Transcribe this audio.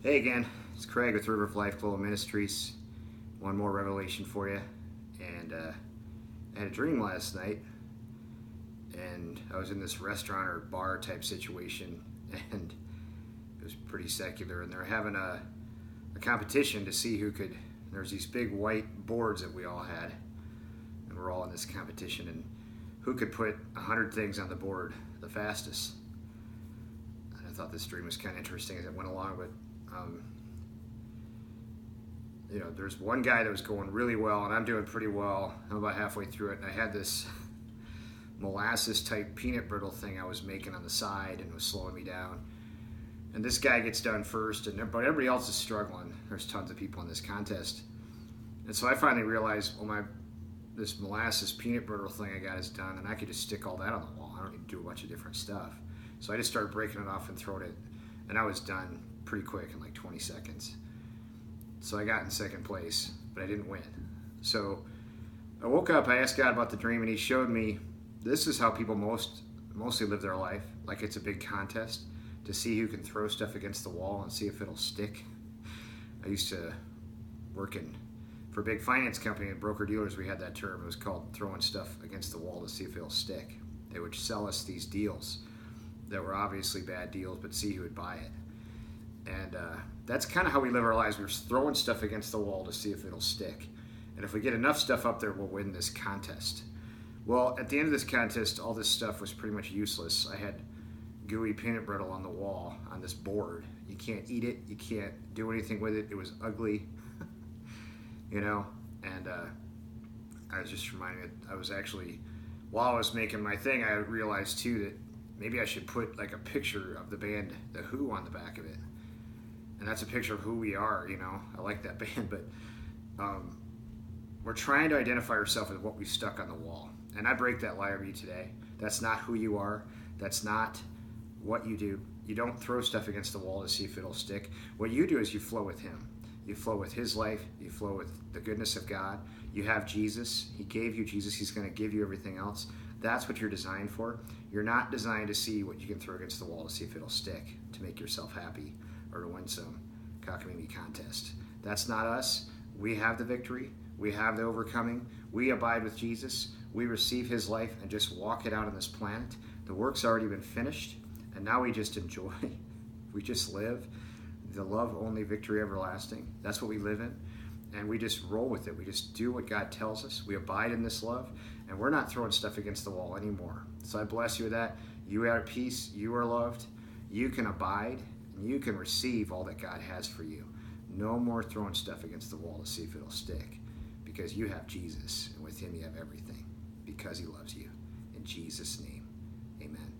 Hey again, it's Craig with River of Life Global Ministries. One more revelation for you. And I had a dream last night, and I was in this restaurant or bar type situation, and it was pretty secular. And they're having a competition to see who could. There's these big white boards that we all had, and we're all in this competition, and who could put 100 things on the board the fastest. And I thought this dream was kind of interesting as it went along, but there's one guy that was going really well, and I'm doing pretty well. I'm about halfway through it, and I had this molasses type peanut brittle thing I was making on the side, and it was slowing me down. And this guy gets done first, but everybody else is struggling. There's tons of people in this contest, and so I finally realized, this molasses peanut brittle thing I got is done, and I could just stick all that on the wall. I don't need to do a bunch of different stuff. So I just started breaking it off and throwing it, and I was done pretty quick in like 20 seconds. So I got in second place, but I didn't win. So I woke up, I asked God about the dream, and he showed me this is how people mostly live their life, like it's a big contest to see who can throw stuff against the wall and see if it'll stick. I used to work for a big finance company and broker dealers. We had that term. It was called throwing stuff against the wall to see if it'll stick. They would sell us these deals that were obviously bad deals, but see who would buy it. And that's kind of how we live our lives. We're throwing stuff against the wall to see if it'll stick. And if we get enough stuff up there, we'll win this contest. Well, at the end of this contest, all this stuff was pretty much useless. I had gooey peanut brittle on the wall on this board. You can't eat it. You can't do anything with it. It was ugly, And I was just reminded, while I was making my thing, I realized too that maybe I should put like a picture of the band, The Who, on the back of it. And that's a picture of who we are, I like that band, but we're trying to identify ourselves as what we stuck on the wall. And I break that lie over you today. That's not who you are. That's not what you do. You don't throw stuff against the wall to see if it'll stick. What you do is you flow with him. You flow with his life. You flow with the goodness of God. You have Jesus. He gave you Jesus. He's going to give you everything else. That's what you're designed for. You're not designed to see what you can throw against the wall to see if it'll stick, to make yourself happy, or to win some cockamamie contest. That's not us. We have the victory. We have the overcoming. We abide with Jesus. We receive his life and just walk it out on this planet. The work's already been finished, and now we just enjoy. We just live the love only, victory everlasting. That's what we live in, and we just roll with it. We just do what God tells us. We abide in this love, and we're not throwing stuff against the wall anymore. So I bless you with that. You are at peace. You are loved. You can abide, and you can receive all that God has for you. No more throwing stuff against the wall to see if it'll stick, because you have Jesus, and with him you have everything, because he loves you. In Jesus' name, amen.